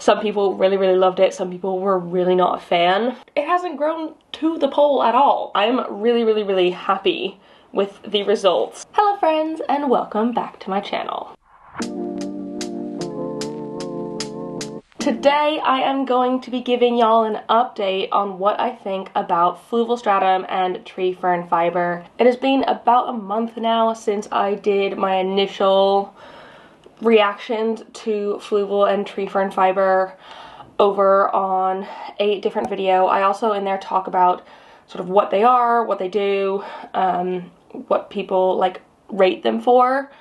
Some people really, really loved it. Some people were really not a fan. It hasn't grown to the pole at all. I'm really, really, really happy with the results. Hello friends, and welcome back to my channel. Today I am going to be giving y'all an update on what I think about fluval stratum and tree fern fiber. It has been about a month now since I did my initial reactions to fluval and tree fern fiber over on a different video. I also in there talk about sort of what they are, what they do, what people like rate them for,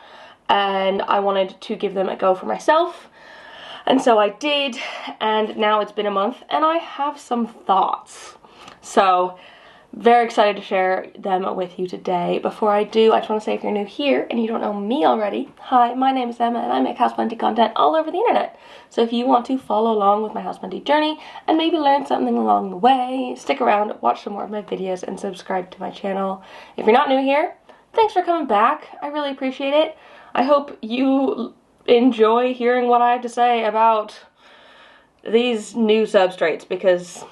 and I wanted to give them a go for myself. And so I did, and now it's been a month and I have some thoughts. So very excited to share them with you today. Before I do, I just want to say, if you're new here and you don't know me already, hi, my name is Emma and I make houseplanting content all over the internet. So if you want to follow along with my houseplanting journey and maybe learn something along the way, stick around, watch some more of my videos, and subscribe to my channel. If you're not new here, thanks for coming back. I really appreciate it. I hope you enjoy hearing what I have to say about these new substrates, because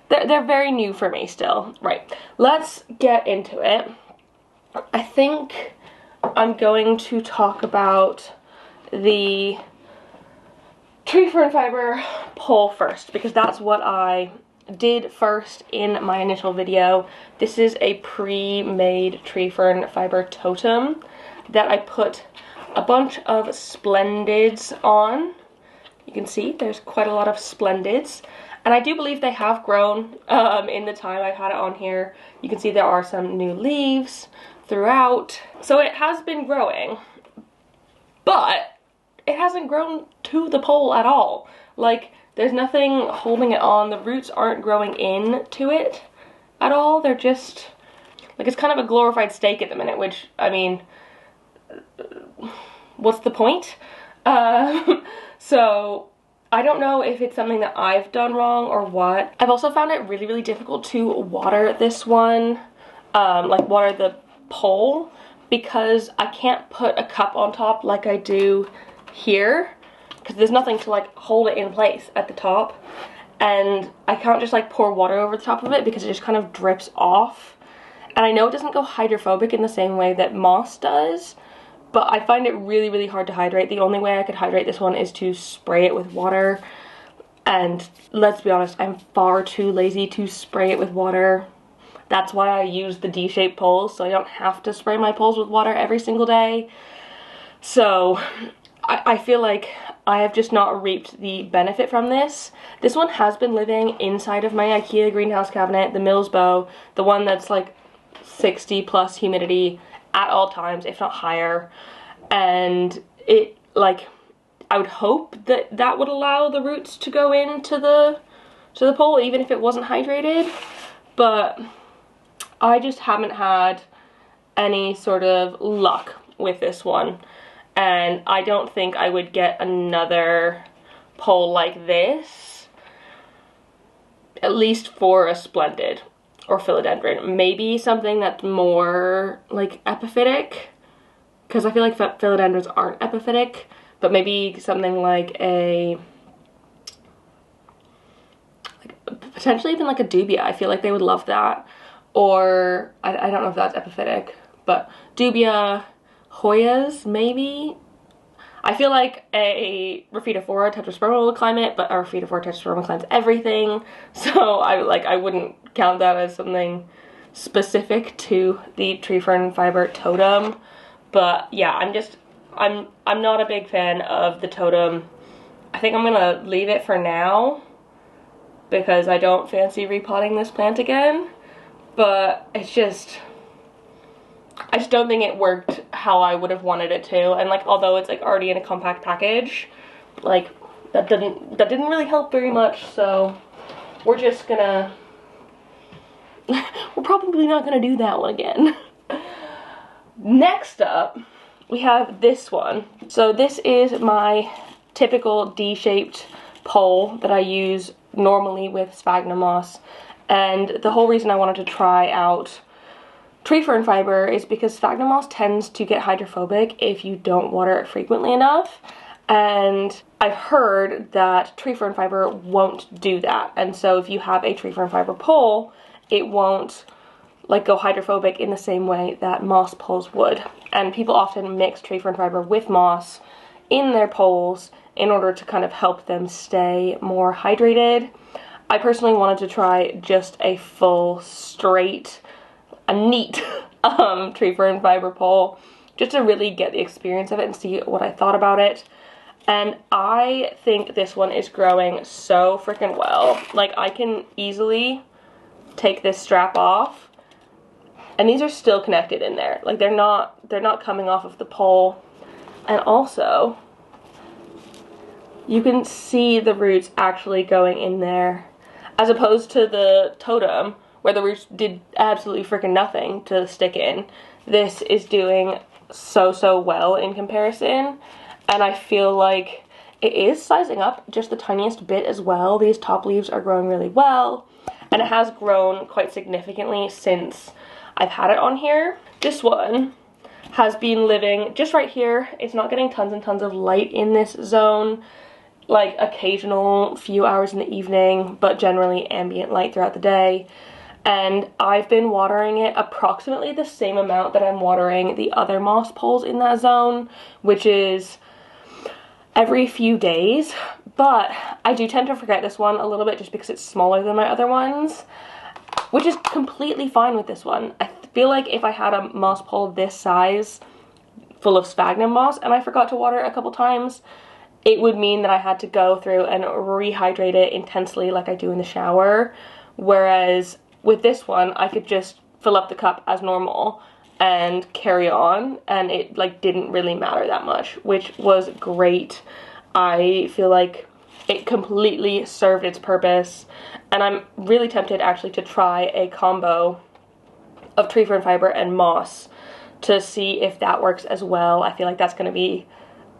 they're very new for me still. Right, let's get into it. I think I'm going to talk about the tree fern fiber pole first, because that's what I did first in my initial video. This is a pre-made tree fern fiber totem that I put a bunch of splendids on. You can see there's quite a lot of splendids. And I do believe they have grown in the time I've had it on here. You can see there are some new leaves throughout. So it has been growing, but it hasn't grown to the pole at all. Like, there's nothing holding it on. The roots aren't growing into it at all. They're just, like, it's kind of a glorified stake at the minute, which, I mean, what's the point? So I don't know if it's something that I've done wrong or what. I've also found it really, really difficult to water this one, like water the pole, because I can't put a cup on top like I do here, because there's nothing to like hold it in place at the top, and I can't just like pour water over the top of it because it just kind of drips off. And I know it doesn't go hydrophobic in the same way that moss does, but I find it really, really hard to hydrate. The only way I could hydrate this one is to spray it with water. And let's be honest, I'm far too lazy to spray it with water. That's why I use the D-shaped poles, so I don't have to spray my poles with water every single day. So I feel like I have just not reaped the benefit from this. This one has been living inside of my IKEA greenhouse cabinet, the Mills Bow, the one that's like 60 plus humidity at all times, if not higher. And it, like, I would hope that that would allow the roots to go into the pole even if it wasn't hydrated, but I just haven't had any sort of luck with this one, and I don't think I would get another pole like this, at least for a splendid or philodendron. Maybe something that's more like epiphytic, because I feel like philodendrons aren't epiphytic, but maybe something like potentially even like a dubia. I feel like they would love that. Or I don't know if that's epiphytic, but dubia, Hoyas maybe. I feel like a Rhaphidophora tetrasperma would climb it, but a Rhaphidophora tetrasperma climbs everything. So I wouldn't count that as something specific to the tree fern fiber totem. But yeah, I'm not a big fan of the totem. I think I'm gonna leave it for now because I don't fancy repotting this plant again. But it's just, I just don't think it worked how I would have wanted it to. And like, although it's like already in a compact package, like that didn't really help very much. So we're just gonna, we're probably not gonna do that one again. Next up, we have this one. So this is my typical D-shaped pole that I use normally with sphagnum moss. And the whole reason I wanted to try out tree fern fiber is because sphagnum moss tends to get hydrophobic if you don't water it frequently enough. And I've heard that tree fern fiber won't do that. And so if you have a tree fern fiber pole, it won't like go hydrophobic in the same way that moss poles would. And people often mix tree fern fiber with moss in their poles in order to kind of help them stay more hydrated. I personally wanted to try just a full, straight, a neat tree fern fiber pole, just to really get the experience of it and see what I thought about it. And I think this one is growing so freaking well. Like, I can easily take this strap off, and these are still connected in there. Like, they're not coming off of the pole. And also, you can see the roots actually going in there, as opposed to the Totem, where the roots did absolutely freaking nothing to stick in. This is doing so well in comparison. And I feel like it is sizing up just the tiniest bit as well. These top leaves are growing really well, and it has grown quite significantly since I've had it on here. This one has been living just right here. It's not getting tons and tons of light in this zone, like occasional few hours in the evening, but generally ambient light throughout the day. And I've been watering it approximately the same amount that I'm watering the other moss poles in that zone, which is every few days. But I do tend to forget this one a little bit just because it's smaller than my other ones, which is completely fine with this one. I feel like if I had a moss pole this size full of sphagnum moss and I forgot to water it a couple times, it would mean that I had to go through and rehydrate it intensely like I do in the shower. Whereas with this one, I could just fill up the cup as normal and carry on, and it like didn't really matter that much, which was great. I feel like it completely served its purpose, and I'm really tempted actually to try a combo of tree fern fiber and moss to see if that works as well. I feel like that's going to be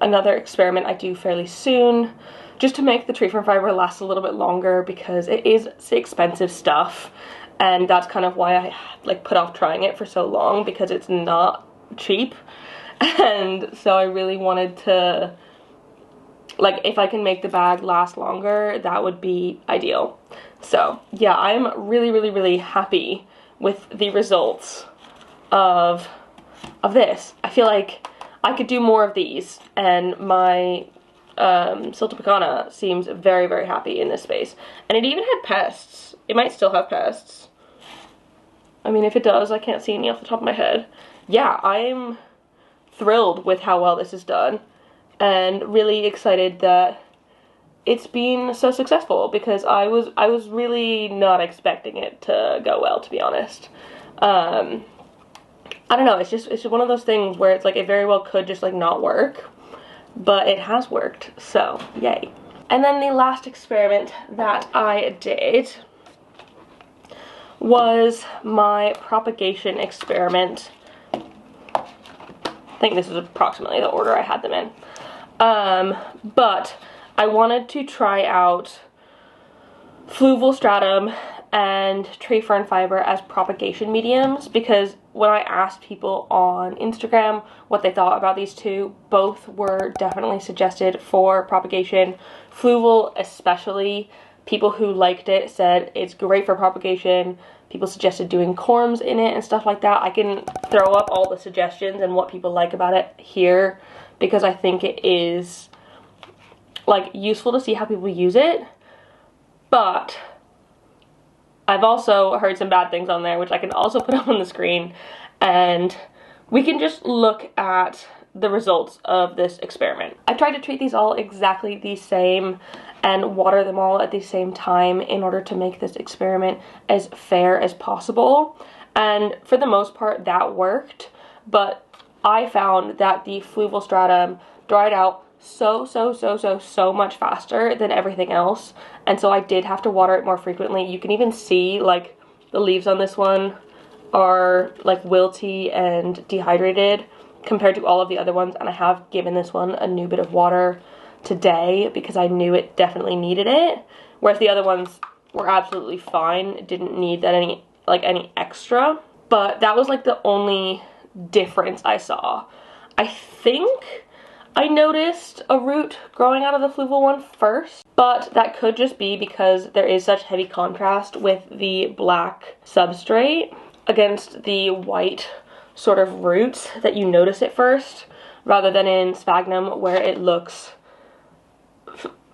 another experiment I do fairly soon, just to make the tree fern fiber last a little bit longer, because it is expensive stuff. And that's kind of why I like put off trying it for so long, because it's not cheap. And so I really wanted to, like, if I can make the bag last longer, that would be ideal. So yeah, I'm really happy with the results of this. I feel like I could do more of these, and my Siltopecana seems very happy in this space. And it even had pests. It might still have pests. I mean, if it does, I can't see any off the top of my head. Yeah, I'm thrilled with how well this is done, and really excited that it's been so successful, because I was really not expecting it to go well, to be honest. I don't know, it's just one of those things where it's like it very well could just like not work, but it has worked, so yay. And then the last experiment that I did was my propagation experiment. I think this is approximately the order I had them in. But I wanted to try out fluval stratum and tree fern fiber as propagation mediums, because when I asked people on Instagram what they thought about these two, both were definitely suggested for propagation. Fluval especially, people who liked it said it's great for propagation. People suggested doing corms in it and stuff like that. I can throw up all the suggestions and what people like about it here, because I think it is like useful to see how people use it. But I've also heard some bad things on there, which I can also put up on the screen, and we can just look at the results of this experiment. I tried to treat these all exactly the same and water them all at the same time in order to make this experiment as fair as possible, and for the most part that worked. But I found that the fluval stratum dried out so much faster than everything else, and so I did have to water it more frequently. You can even see like the leaves on this one are like wilty and dehydrated compared to all of the other ones, and I have given this one a new bit of water today because I knew it definitely needed it, whereas the other ones were absolutely fine, didn't need that any extra. But that was like the only difference I saw. I think I noticed a root growing out of the fluval one first, but that could just be because there is such heavy contrast with the black substrate against the white sort of roots that you notice it first, rather than in Sphagnum where it looks,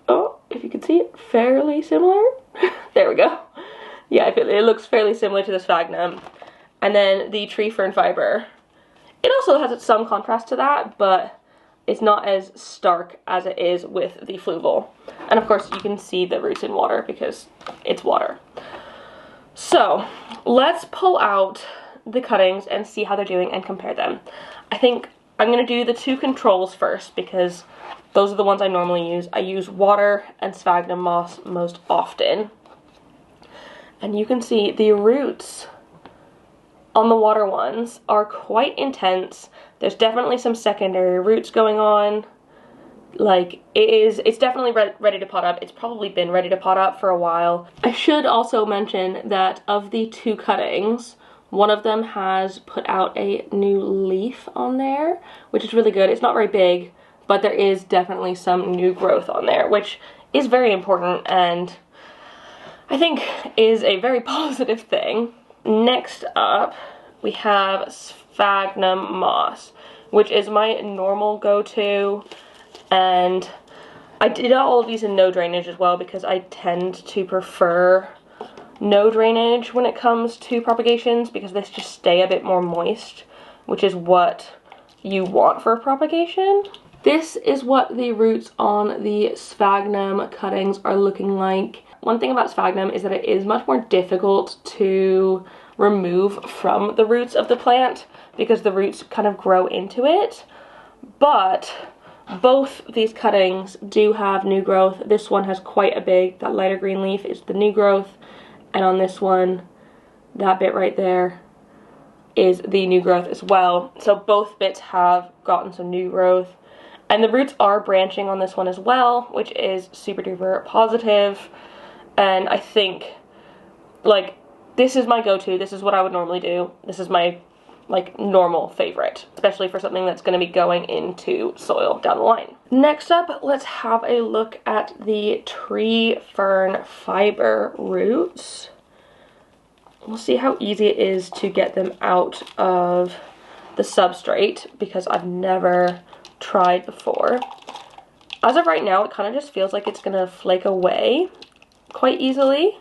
oh, if you can see it, fairly similar. There we go. Yeah, it looks fairly similar to the Sphagnum. And then the tree fern fiber, it also has some contrast to that, but it's not as stark as it is with the fluval. And of course you can see the roots in water because it's water. So let's pull out the cuttings and see how they're doing and compare them. I think I'm going to do the two controls first because those are the ones I normally use. I use water and sphagnum moss most often. And you can see the roots on the water ones are quite intense. There's definitely some secondary roots going on. Like, it's definitely ready to pot up. It's probably been ready to pot up for a while. I should also mention that of the two cuttings, one of them has put out a new leaf on there, which is really good. It's not very big, but there is definitely some new growth on there, which is very important and I think is a very positive thing. Next up, we have sphagnum moss, which is my normal go-to, and I did all of these in no drainage as well because I tend to prefer no drainage when it comes to propagations because they just stay a bit more moist, which is what you want for a propagation. This is what the roots on the sphagnum cuttings are looking like. One thing about sphagnum is that it is much more difficult to remove from the roots of the plant because the roots kind of grow into it, but both these cuttings do have new growth. This one has quite a big, that lighter green leaf is the new growth, and on this one, that bit right there is the new growth as well. So both bits have gotten some new growth, and the roots are branching on this one as well, which is super duper positive. And I think, like, this is my go-to. This is what I would normally do. This is my, like, normal favorite, especially for something that's going to be going into soil down the line. Next up, let's have a look at the tree fern fiber roots. We'll see how easy it is to get them out of the substrate because I've never tried before. As of right now, it kind of just feels like it's going to flake away quite easily,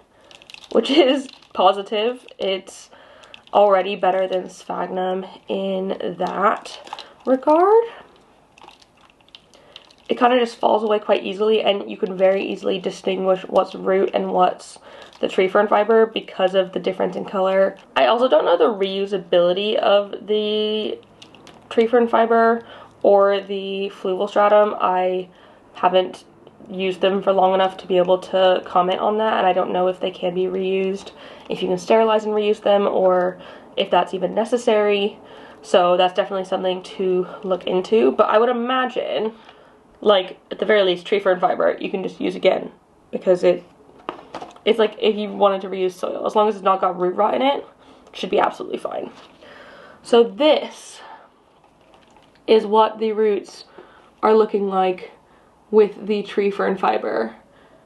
which is positive. It's already better than sphagnum in that regard. It kind of just falls away quite easily, and you can very easily distinguish what's root and what's the tree fern fiber because of the difference in color. I also don't know the reusability of the tree fern fiber or the fluval stratum. I haven't used them for long enough to be able to comment on that, and I don't know if they can be reused, if you can sterilize and reuse them, or if that's even necessary. So that's definitely something to look into, but I would imagine, like, at the very least, tree fern fiber you can just use again because it's like if you wanted to reuse soil, as long as it's not got root rot in it, it should be absolutely fine. So this is what the roots are looking like with the tree fern fiber,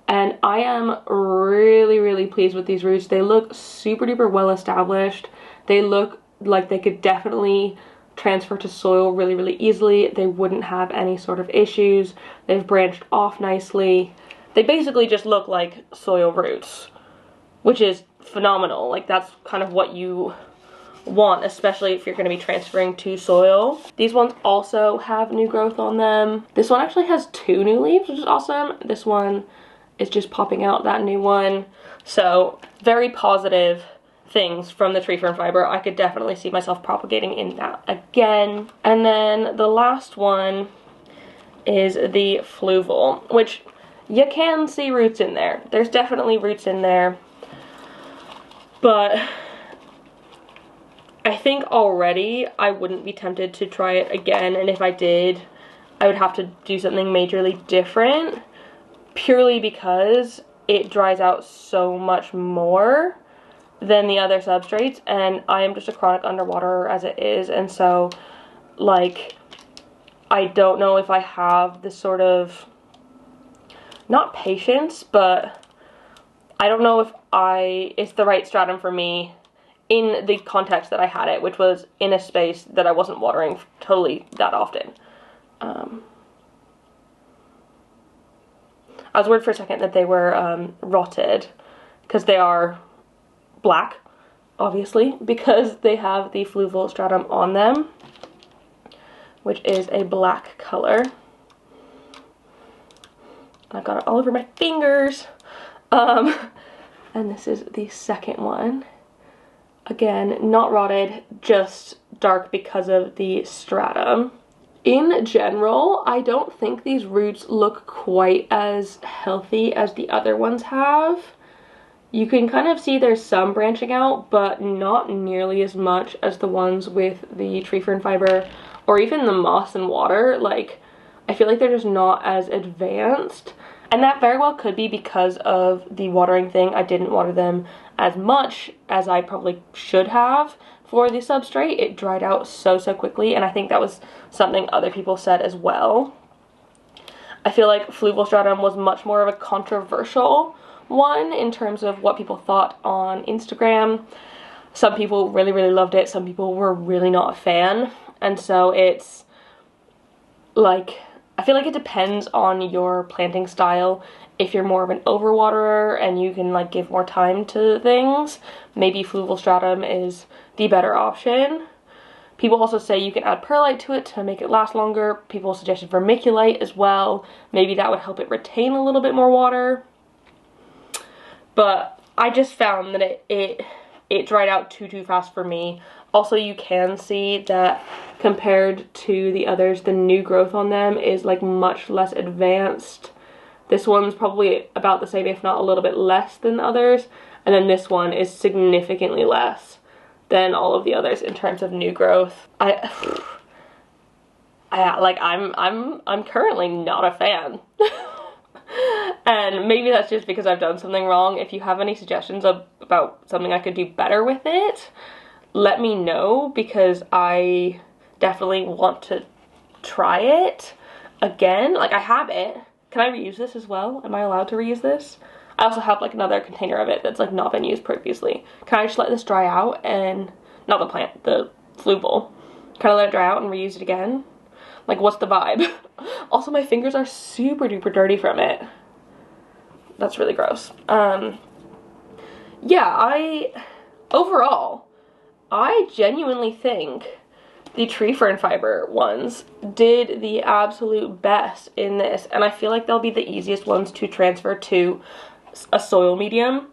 and I am really pleased with these roots. They look super duper well established. They look like they could definitely transfer to soil really easily. They wouldn't have any sort of issues. They've branched off nicely. They basically just look like soil roots, which is phenomenal. Like, that's kind of what you want, especially if you're going to be transferring to soil. These ones also have new growth on them. This one actually has 2 new leaves, which is awesome. This one is just popping out that new one. So very positive things from the tree fern fiber. I could definitely see myself propagating in that again. And then the last one is the fluval, which you can see roots in there. There's definitely roots in there, but I think already I wouldn't be tempted to try it again, and if I did, I would have to do something majorly different, purely because it dries out so much more than the other substrates, and I am just a chronic underwaterer as it is, and so, like, I don't know if I have this sort of, not patience, but I don't know if it's the right stratum for me in the context that I had it, which was in a space that I wasn't watering totally that often. I was worried for a second that they were rotted, because they are black, obviously, because they have the fluval stratum on them, which is a black color. I've got it all over my fingers. And this is the second one. Again, not rotted, just dark because of the stratum. In general, I don't think these roots look quite as healthy as the other ones have. You can kind of see there's some branching out, but not nearly as much as the ones with the tree fern fiber or even the moss and water. Like, I feel like they're just not as advanced. And that very well could be because of the watering thing. I didn't water them as much as I probably should have for the substrate. It dried out so quickly, and I think that was something other people said as well. I feel like fluval stratum was much more of a controversial one in terms of what people thought on Instagram. Some people really loved it, some people were really not a fan, and so it's like, I feel like it depends on your planting style. If you're more of an overwaterer and you can like give more time to things, maybe fluval stratum is the better option. People also say you can add perlite to it to make it last longer. People suggested vermiculite as well. Maybe that would help it retain a little bit more water. But I just found that it dried out too fast for me. Also, you can see that compared to the others, the new growth on them is like much less advanced. This one's probably about the same, if not a little bit less than the others, and then this one is significantly less than all of the others in terms of new growth. I'm currently not a fan. And maybe that's just because I've done something wrong. If you have any suggestions about something I could do better with it, let me know, because I definitely want to try it again. Like, I have it. Can I reuse this as well? Am I allowed to reuse this? I also have like another container of it that's like not been used previously. Can I just let this dry out and, not the plant, the fluval. Can I let it dry out and reuse it again? Like, what's the vibe? Also, my fingers are super duper dirty from it. That's really gross. Yeah, overall, I genuinely think the tree fern fiber ones did the absolute best in this, and I feel like they'll be the easiest ones to transfer to a soil medium.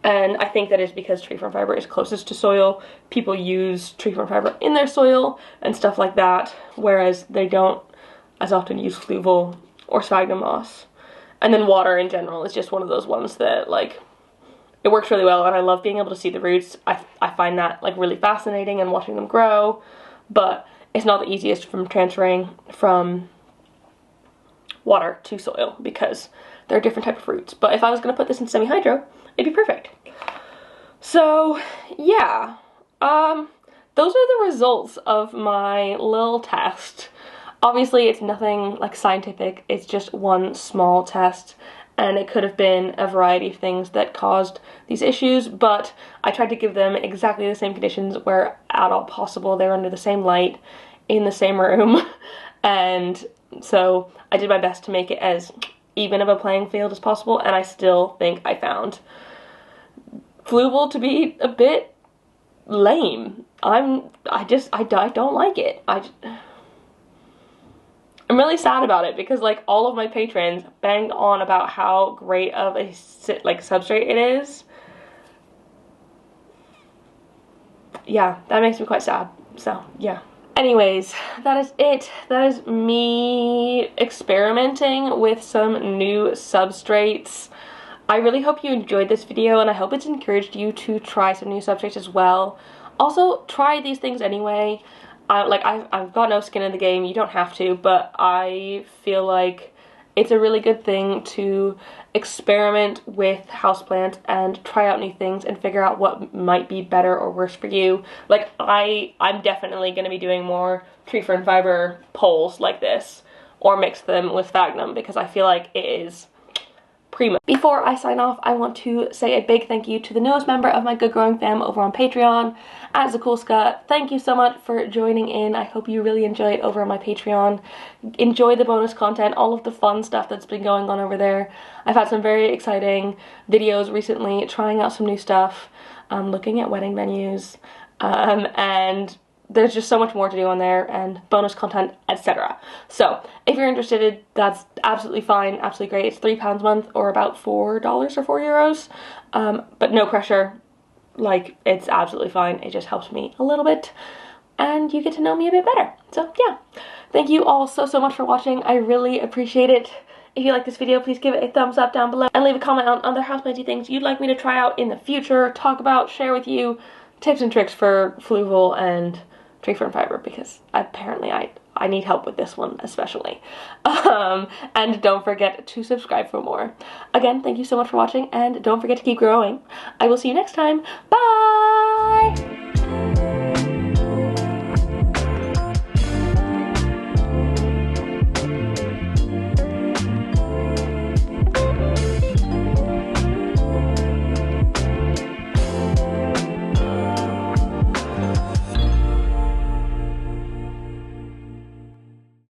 And I think that is because tree fern fiber is closest to soil. People use tree fern fiber in their soil and stuff like that, whereas they don't as often use fluval or sphagnum moss. And then water in general is just one of those ones that, like, it works really well, and I love being able to see the roots. I find that like really fascinating and watching them grow, but it's not the easiest from transferring from water to soil because they're a different type of roots. But if I was going to put this in semi-hydro, it'd be perfect. So yeah, those are the results of my little test. Obviously it's nothing like scientific, it's just one small test, and it could have been a variety of things that caused these issues, but I tried to give them exactly the same conditions where at all possible they were under the same light, in the same room, and so I did my best to make it as even of a playing field as possible, and I still think I found fluval to be a bit lame. I don't like it. I'm really sad about it because like all of my patrons banged on about how great of a substrate it is. Yeah, that makes me quite sad. So yeah. Anyways, that is it. That is me experimenting with some new substrates. I really hope you enjoyed this video, and I hope it's encouraged you to try some new substrates as well. Also, try these things anyway. I've got no skin in the game, you don't have to, but I feel like it's a really good thing to experiment with houseplants and try out new things and figure out what might be better or worse for you. Like, I'm definitely going to be doing more tree fern fiber poles like this, or mix them with sphagnum, because I feel like it is primo. Before I sign off, I want to say a big thank you to the newest member of my Good Growing fam over on Patreon, Zakulska. Thank you so much for joining in. I hope you really enjoy it over on my Patreon. Enjoy the bonus content, all of the fun stuff that's been going on over there. I've had some very exciting videos recently, trying out some new stuff, looking at wedding venues, and there's just so much more to do on there, and bonus content, etc. So if you're interested, that's absolutely fine, absolutely great. It's £3 a month, or about $4 or €4, but no pressure. Like, it's absolutely fine. It just helps me a little bit, and you get to know me a bit better. So yeah, thank you all so much for watching. I really appreciate it. If you like this video, please give it a thumbs up down below, and leave a comment on other houseplanty things you'd like me to try out in the future, talk about, share with you, tips and tricks for fluval and tree fern fiber, because apparently I need help with this one especially. And don't forget to subscribe for more. Again, thank you so much for watching, and don't forget to keep growing. I will see you next time. Bye!